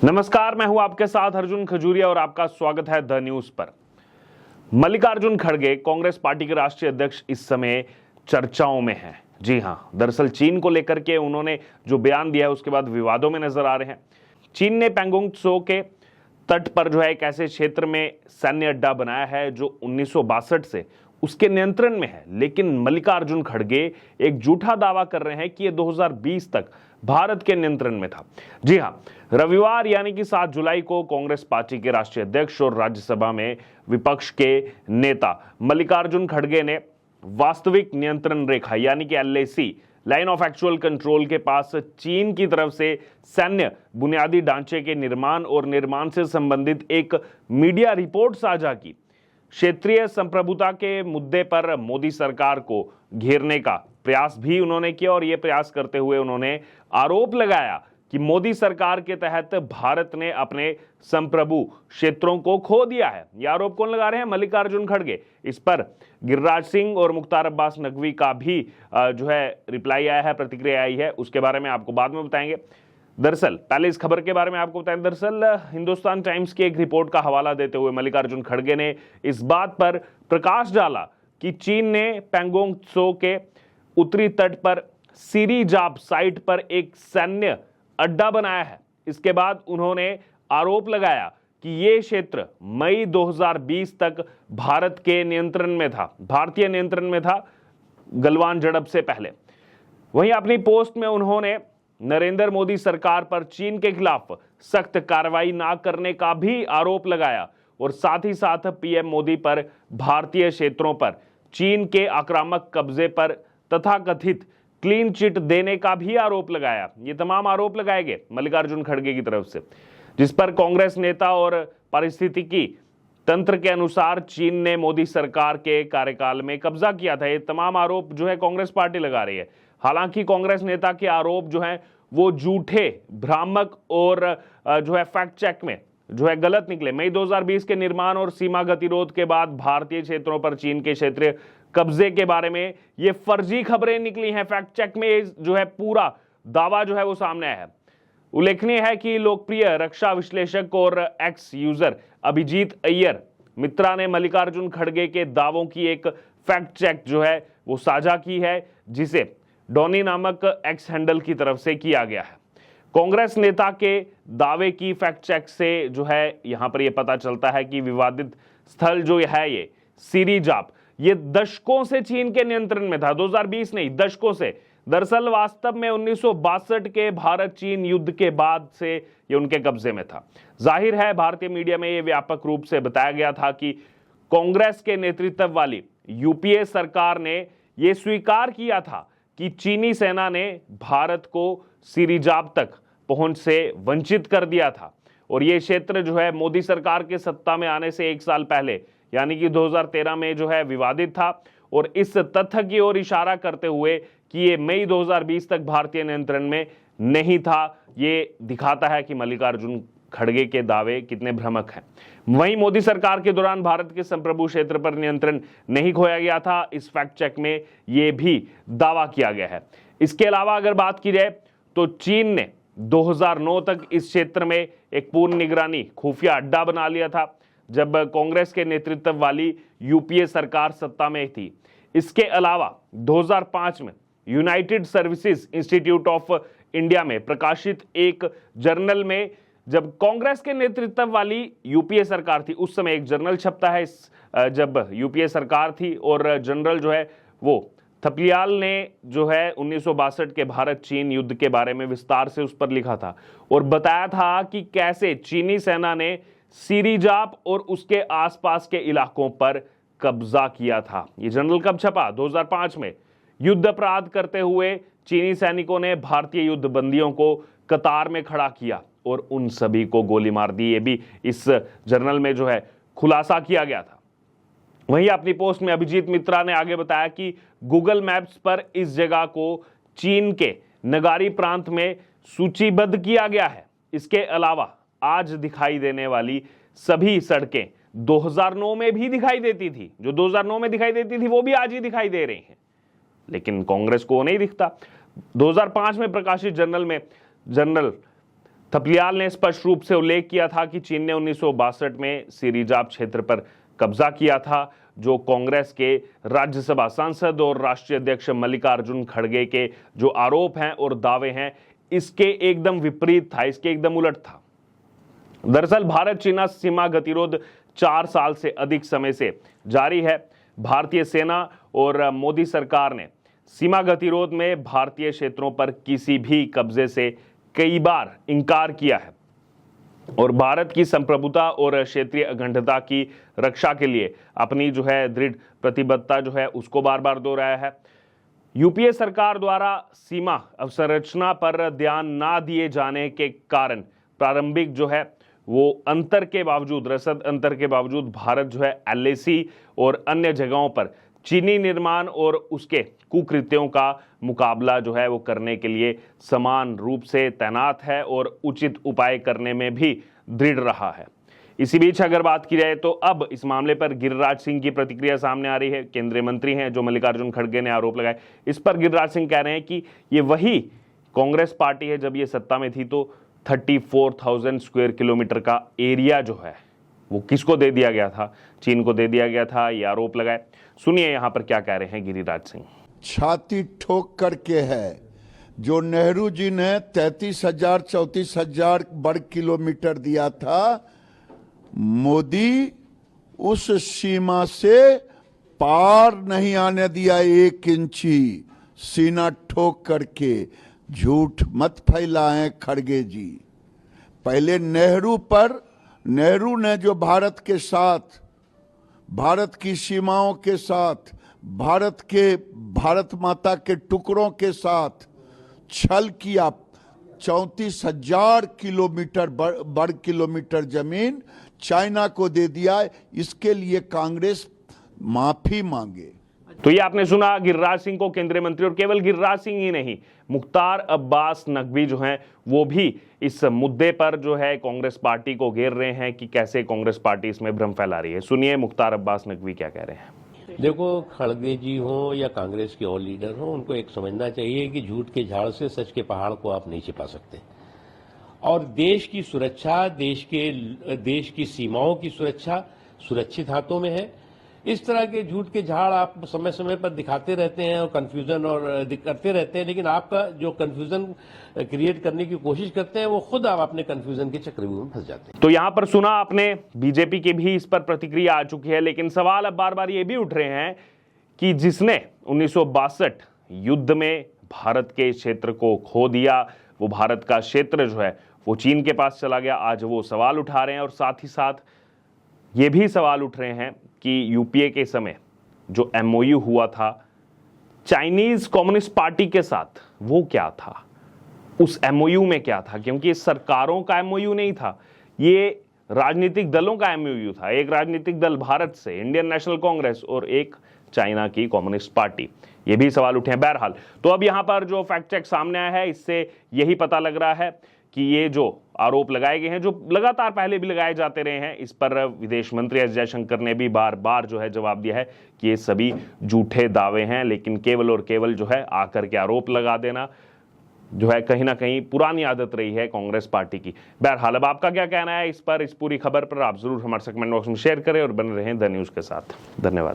नमस्कार, मैं हूं आपके साथ अर्जुन खजूरिया और आपका स्वागत है द न्यूज पर। मल्लिकार्जुन खड़गे कांग्रेस पार्टी के राष्ट्रीय अध्यक्ष इस समय चर्चाओं में हैं। जी हां, दरअसल चीन को लेकर के उन्होंने जो बयान दिया है उसके बाद विवादों में नजर आ रहे हैं। चीन ने पैंगोंग त्सो के तट पर जो है एक ऐसे क्षेत्र में सैन्य अड्डा बनाया है जो 1962 से उसके नियंत्रण में है, लेकिन मल्लिकार्जुन खड़गे एक झूठा दावा कर रहे हैं कि यह 2020 तक भारत के नियंत्रण में था। जी हां, रविवार यानी कि 7 जुलाई को कांग्रेस पार्टी के राष्ट्रीय अध्यक्ष और राज्यसभा में विपक्ष के नेता मल्लिकार्जुन खड़गे ने वास्तविक नियंत्रण रेखा यानी कि LAC line of actual control के पास चीन की तरफ से सैन्य बुनियादी ढांचे के निर्माण और निर्माण से संबंधित एक मीडिया रिपोर्ट साझा की। क्षेत्रीय संप्रभुता के मुद्दे पर मोदी सरकार को घेरने का प्रयास भी उन्होंने किया और यह प्रयास करते हुए उन्होंने आरोप लगाया कि मोदी सरकार के तहत भारत ने अपने संप्रभु क्षेत्रों को खो दिया है। यह आरोप कौन लगा रहे हैं? मल्लिकार्जुन खड़गे। इस पर गिरिराज सिंह और मुख्तार अब्बास नकवी का भी जो है रिप्लाई आया है, प्रतिक्रिया आई है, उसके बारे में आपको बाद में बताएंगे। दरअसल पहले इस खबर के बारे में आपको बताएं। दरअसल हिंदुस्तान टाइम्स की एक रिपोर्ट का हवाला देते हुए मल्लिकार्जुन खड़गे ने इस बात पर प्रकाश डाला कि चीन ने पैंगोंग त्सो के उत्तरी तट पर सिरिजाप साइट पर एक सैन्य अड्डा बनाया है। इसके बाद उन्होंने आरोप लगाया कि यह क्षेत्र मई 2020 तक भारत के नियंत्रण में था, भारतीय नियंत्रण में था, गलवान झड़प से पहले। वहीं अपनी पोस्ट में उन्होंने नरेंद्र मोदी सरकार पर चीन के खिलाफ सख्त कार्रवाई ना करने का भी आरोप लगाया और साथ ही साथ PM मोदी पर भारतीय क्षेत्रों पर चीन के आक्रामक कब्जे पर तथाकथित क्लीन चिट देने का भी आरोप लगाया। ये तमाम आरोप लगाए गए मल्लिकार्जुन खड़गे की तरफ से, जिस पर कांग्रेस नेता और पारिस्थितिकी तंत्र के अनुसार चीन ने मोदी सरकार के कार्यकाल में कब्जा किया था। ये तमाम आरोप जो है कांग्रेस पार्टी लगा रही है। हालांकि कांग्रेस नेता के आरोप जो हैं वो झूठे, भ्रामक और जो है फैक्ट चेक में जो है गलत निकले। मई 2020 के निर्माण और सीमा गतिरोध के बाद भारतीय क्षेत्रों पर चीन के क्षेत्रीय कब्जे के बारे में ये फर्जी खबरें निकली हैं। फैक्ट चेक में जो है पूरा दावा जो है वो सामने आया है। उल्लेखनीय है कि लोकप्रिय रक्षा विश्लेषक और एक्स यूजर अभिजीत अय्यर मित्रा ने मल्लिकार्जुन खड़गे के दावों की एक फैक्ट चेक जो है वो साझा की है, जिसे डॉनी नामक एक्स हैंडल की तरफ से किया गया है। कांग्रेस नेता के दावे की फैक्ट चेक से जो है यहां पर यह पता चलता है कि विवादित स्थल जो है ये सिरिजाप, ये दशकों से चीन के नियंत्रण में था। 2020 नहीं, दशकों से। दरअसल वास्तव में 1962 के भारत चीन युद्ध के बाद से ये उनके कब्जे में था। जाहिर है भारतीय मीडिया में यह व्यापक रूप से बताया गया था कि कांग्रेस के नेतृत्व वाली UPA सरकार ने यह स्वीकार किया था कि चीनी सेना ने भारत को सिरिजाप तक पहुंच से वंचित कर दिया था और यह क्षेत्र जो है मोदी सरकार के सत्ता में आने से 1 साल पहले यानी कि 2013 में जो है विवादित था और इस तथ्य की ओर इशारा करते हुए कि ये मई 2020 तक भारतीय नियंत्रण में नहीं था, ये दिखाता है कि मल्लिकार्जुन खड़गे के दावे कितने भ्रामक हैं। वहीं मोदी सरकार के दौरान भारत के संप्रभु क्षेत्र पर नियंत्रण नहीं खोया गया था, इस फैक्ट चेक में यह भी दावा किया गया है। इसके अलावा अगर बात की जाए तो चीन ने 2009 तक इस क्षेत्र में एक पूर्ण निगरानी खुफिया अड्डा बना लिया था जब कांग्रेस के नेतृत्व वाली UPA सरकार सत्ता में थी। इसके अलावा 2005 में United services institute of India में प्रकाशित एक जर्नल में, जब कांग्रेस के नेतृत्व वाली UPA सरकार थी उस समय एक जर्नल छपता है जब UPA सरकार थी और जनरल जो है वो थपलियाल ने जो है 1962 के भारत चीन युद्ध के बारे में विस्तार से उस पर लिखा था और बताया था कि कैसे चीनी सेना ने सिरिजाप और उसके आसपास के इलाकों पर कब्जा किया था। यह जर्नल कब छपा? 2005 में। युद्ध अपराध करते हुए चीनी सैनिकों ने भारतीय युद्ध बंदियों को कतार में खड़ा किया और उन सभी को गोली मार दी। ये भी इस जर्नल में जो है खुलासा किया गया था। वहीं अपनी पोस्ट में अभिजीत मित्रा ने आगे बताया कि गूगल मैप्स पर इस जगह को चीन के नगारी प्रांत में सूचीबद्ध किया गया है। इसके अलावा आज दिखाई देने वाली सभी सड़कें 2009 में भी दिखाई देती थी, जो 2009 में दिखाई देती थी वो भी आज ही दिखाई दे रही हैं, लेकिन कांग्रेस को नहीं दिखता। 2005 में प्रकाशित जर्नल में जनरल थपलियाल ने स्पष्ट रूप से उल्लेख किया था कि चीन ने 1962 में सिरिजाप क्षेत्र पर कब्जा किया था, जो कांग्रेस के राज्यसभा सांसद और राष्ट्रीय अध्यक्ष मल्लिकार्जुन खड़गे के जो आरोप हैं और दावे हैं, इसके एकदम विपरीत था, इसके एकदम उलट था। दरअसल भारत चीना सीमा गतिरोध 4 साल से अधिक समय से जारी है। भारतीय सेना और मोदी सरकार ने सीमा गतिरोध में भारतीय क्षेत्रों पर किसी भी कब्जे से कई बार इंकार किया है और भारत की संप्रभुता और क्षेत्रीय अखंडता की रक्षा के लिए अपनी जो है दृढ़ प्रतिबद्धता जो है उसको बार बार दोहराया है। यूपीए सरकार द्वारा सीमा अवसंरचना पर ध्यान ना दिए जाने के कारण प्रारंभिक जो है वो अंतर के बावजूद, रसद अंतर के बावजूद भारत जो है एलएसी और अन्य जगहों पर चीनी निर्माण और उसके कुकृत्यों का मुकाबला जो है वो करने के लिए समान रूप से तैनात है और उचित उपाय करने में भी दृढ़ रहा है। इसी बीच अगर बात की जाए तो अब इस मामले पर गिरिराज सिंह की प्रतिक्रिया सामने आ रही है। केंद्रीय मंत्री हैं जो मल्लिकार्जुन खड़गे ने आरोप लगाए, इस पर गिरिराज सिंह कह रहे हैं कि ये वही कांग्रेस पार्टी है जब ये सत्ता में थी तो 34,000 स्क्वायर किलोमीटर का एरिया जो है वो किसको दे दिया गया था, चीन को दे दिया गया था, ये आरोप लगाए। सुनिए यहां पर क्या कह रहे हैं गिरिराज सिंह। छाती ठोक करके है जो नेहरू जी ने 33,000-34,000 वर्ग किलोमीटर दिया था, मोदी उस सीमा से पार नहीं आने दिया 1 इंची। सीना ठोक करके झूठ मत फैलाएं खड़गे जी। पहले नेहरू ने जो भारत के साथ, भारत की सीमाओं के साथ, भारत माता के टुकड़ों के साथ छल किया, 34,000 किलोमीटर वर्ग किलोमीटर जमीन चाइना को दे दिया। इसके लिए कांग्रेस माफी मांगे। तो ये आपने सुना गिरिराज सिंह को, केंद्रीय मंत्री। और केवल गिरिराज सिंह ही नहीं, मुख्तार अब्बास नकवी जो हैं वो भी इस मुद्दे पर जो है कांग्रेस पार्टी को घेर रहे हैं कि कैसे कांग्रेस पार्टी इसमें भ्रम फैला रही है। सुनिए मुख्तार अब्बास नकवी क्या कह रहे हैं। देखो, खड़गे जी हो या कांग्रेस के और लीडर हो, उनको एक समझना चाहिए कि झूठ के झाड़ से सच के पहाड़ को आप नहीं छिपा सकते। और देश की सुरक्षा, देश की सीमाओं की सुरक्षा सुरक्षित हाथों में है। इस तरह के झूठ के झाड़ आप समय समय पर दिखाते रहते हैं और कंफ्यूजन और करते रहते हैं, लेकिन आपका जो कंफ्यूजन क्रिएट करने की कोशिश करते हैं वो खुद आप अपने कंफ्यूजन के चक्रव्यूह में फंस जाते हैं। तो यहां पर सुना आपने, बीजेपी की भी इस पर प्रतिक्रिया आ चुकी है, लेकिन सवाल अब बार बार ये भी उठ रहे हैं कि जिसने 1962 युद्ध में भारत के क्षेत्र को खो दिया, वो भारत का क्षेत्र जो है वो चीन के पास चला गया, आज वो सवाल उठा रहे हैं। और साथ ही साथ ये भी सवाल उठ रहे हैं कि यूपीए के समय जो एमओयू हुआ था चाइनीज कम्युनिस्ट पार्टी के साथ, वो क्या था, उस एमओयू में क्या था, क्योंकि सरकारों का एमओयू नहीं था, ये राजनीतिक दलों का एमओयू था। एक राजनीतिक दल भारत से, इंडियन नेशनल कांग्रेस, और एक चाइना की कम्युनिस्ट पार्टी। ये भी सवाल उठे हैं। बहरहाल तो अब यहां पर जो फैक्ट चेक सामने आया है, इससे यही पता लग रहा है कि ये जो आरोप लगाए गए हैं, जो लगातार पहले भी लगाए जाते रहे हैं, इस पर विदेश मंत्री एस जयशंकर ने भी बार बार जो है जवाब दिया है कि ये सभी झूठे दावे हैं। लेकिन केवल और केवल जो है आकर के आरोप लगा देना जो है कहीं ना कहीं पुरानी आदत रही है कांग्रेस पार्टी की। बहरहाल अब आपका क्या कहना है इस पर, इस पूरी खबर पर आप जरूर हमारे कमेंट बॉक्स में शेयर करें और बने रहें द न्यूज़ के साथ। धन्यवाद।